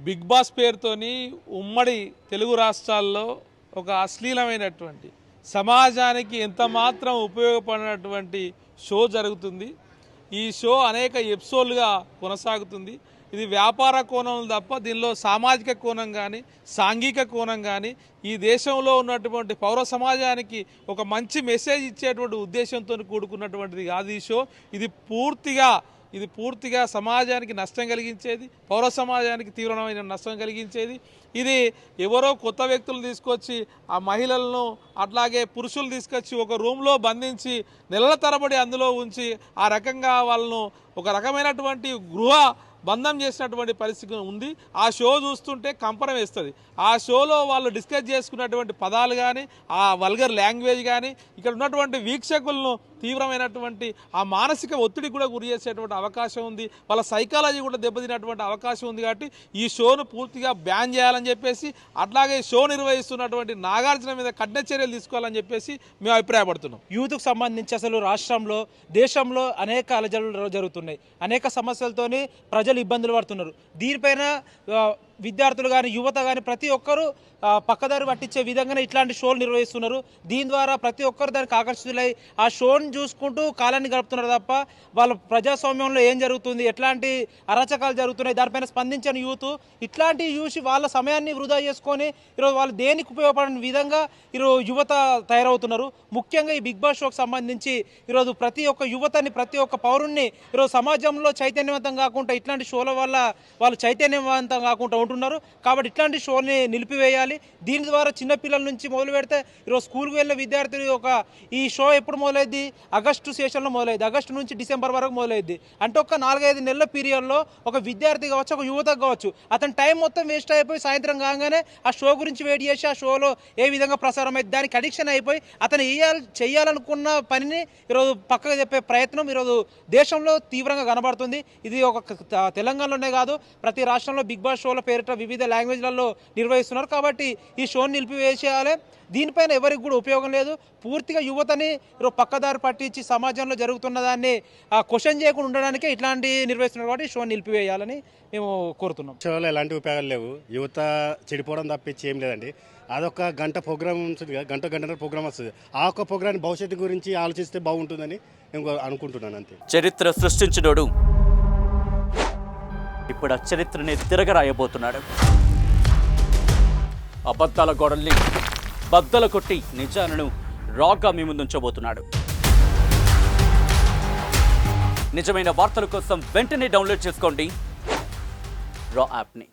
Big boss పేరుతోని ఉమ్మడి తెలుగు రాష్ట్రాల్లో ఒక అశ్లీలమైనటువంటి సమాజానికి ఎంత మాత్రం ఉపయోగపడినటువంటి షో జరుగుతుంది. ఈ షో అనేక ఎపిసోడ్లుగా కొనసాగుతుంది. ఇది వ్యాపార కోణం తప్ప దీనిలో సామాజిక కోణం కానీ సాంఘిక కోణం కానీ ఈ దేశంలో ఉన్నటువంటి పౌర సమాజానికి ఒక మంచి మెసేజ్ ఇచ్చేటువంటి ఉద్దేశంతో కూడుకున్నటువంటిది కాదు ఈ షో. ఇది పూర్తిగా సమాజానికి నష్టం కలిగించేది, పౌర సమాజానికి తీవ్రమైన నష్టం కలిగించేది. ఇది ఎవరో కొత్త వ్యక్తులు తీసుకొచ్చి ఆ మహిళలను అట్లాగే పురుషులు తీసుకొచ్చి ఒక రూమ్లో బంధించి నెలల తరబడి అందులో ఉంచి ఆ రకంగా వాళ్ళను ఒక రకమైనటువంటి గృహ బంధం చేసినటువంటి పరిస్థితి ఉంది. ఆ షో చూస్తుంటే కంపరం వేస్తుంది. ఆ షోలో వాళ్ళు డిస్కస్ చేసుకున్నటువంటి పదాలు కానీ ఆ వల్గర్ లాంగ్వేజ్ కానీ ఇక్కడ ఉన్నటువంటి వీక్షకులను తీవ్రమైనటువంటి ఆ మానసిక ఒత్తిడికి కూడా గురి చేసేటువంటి అవకాశం ఉంది. వాళ్ళ సైకాలజీ కూడా దెబ్బతినటువంటి అవకాశం ఉంది. కాబట్టి ఈ షోను పూర్తిగా బ్యాన్ చేయాలని చెప్పేసి అట్లాగే షో నిర్వహిస్తున్నటువంటి నాగార్జున మీద కఠిన చర్యలు తీసుకోవాలని చెప్పేసి మేము అభిప్రాయపడుతున్నాం. యూత్కు సంబంధించి అసలు రాష్ట్రంలో దేశంలో అనేక అలజడులు జరుగుతున్నాయి. అనేక సమస్యలతోని ప్రజలు ఇబ్బందులు పడుతున్నారు. దీనిపైన విద్యార్థులు కానీ యువత కానీ ప్రతి ఒక్కరూ పక్కదారి పట్టించే విధంగానే ఇట్లాంటి షోలు నిర్వహిస్తున్నారు. దీని ద్వారా ప్రతి ఒక్కరు దానికి ఆకర్షితులై ఆ షోని చూసుకుంటూ కాలాన్ని గడుపుతున్నారు తప్ప వాళ్ళ ప్రజాస్వామ్యంలో ఏం జరుగుతుంది, ఎట్లాంటి అరాచకాలు జరుగుతున్నాయి దానిపైన స్పందించని యూత్ ఇట్లాంటివి చూసి వాళ్ళ సమయాన్ని వృధా చేసుకొని ఈరోజు వాళ్ళు దేనికి ఉపయోగపడని విధంగా ఈరోజు యువత తయారవుతున్నారు. ముఖ్యంగా ఈ బిగ్ బాస్ షోకి సంబంధించి ఈరోజు ప్రతి ఒక్క యువతని ప్రతి ఒక్క పౌరుణ్ణి ఈరోజు సమాజంలో చైతన్యవంతం కాకుండా ఇట్లాంటి షోల వల్ల వాళ్ళు చైతన్యవంతం కాకుండా ఉంటున్నారు. కాబట్టి ఇట్లాంటి షోని నిలిపివేయాలి. దీని ద్వారా చిన్నపిల్లల నుంచి మొదలు పెడితే ఈరోజు స్కూల్కి వెళ్ళిన విద్యార్థులు ఈ షో ఎప్పుడు మొదలైంది? ఆగస్టు సెషన్లో మొదలైంది. ఆగస్టు నుంచి డిసెంబర్ వరకు మొదలైంది. అంటే ఒక 4-5 నెలల పీరియడ్లో ఒక విద్యార్థి కావచ్చు, ఒక యువత కావచ్చు, అతని టైం మొత్తం వేస్ట్ అయిపోయి సాయంత్రం కాగానే ఆ షో గురించి వెయిట్ చేసి ఆ షోలో ఏ విధంగా ప్రసారం అయితే దానికి అడిక్షన్ అయిపోయి అతను చేయాలనుకున్న పనిని ఈరోజు పక్కకు చెప్పే ప్రయత్నం ఈరోజు దేశంలో తీవ్రంగా కనబడుతుంది. ఇది ఒక తెలంగాణలోనే కాదు, ప్రతి రాష్ట్రంలో బిగ్ బాస్ షోల పేరిట వివిధ లాంగ్వేజ్లలో నిర్వహిస్తున్నారు. కాబట్టి ఈ షోని నిలిపివేసేయాలి. దీనిపైన ఎవరికి కూడా ఉపయోగం లేదు. పూర్తిగా యువతని పక్కదారి పట్టించి సమాజంలో జరుగుతున్న దాన్ని క్వశ్చన్ చేయకుండా ఉండడానికే ఇట్లాంటి నిర్వహిస్తున్నారు. కాబట్టి ఈ షోని నిలిపివేయాలని మేము కోరుతున్నాం. షోలో ఎలాంటి ఉపయోగాలు లేవు. యువత చెడిపోవడం తప్పించి ఏం లేదండి. అదొక గంట ప్రోగ్రామ్ ఉంటుంది కదా, గంటన్నర ప్రోగ్రామ్ వస్తుంది. ఆ ఒక్క ప్రోగ్రామ్ భవిష్యత్తు గురించి ఆలోచిస్తే బాగుంటుందని నేను అనుకుంటున్నాను. అంతే. చరిత్ర సృష్టించినోడు ఇప్పుడు ఆ చరిత్రని తిరగరాయబోతున్నాడు. అబద్ధాల గోడల్ని బద్దలు కొట్టి నిజాలను రాగా మీ ముందుంచబోతున్నాడు. నిజమైన వార్తల కోసం వెంటనే డౌన్లోడ్ చేసుకోండి రా యాప్ని.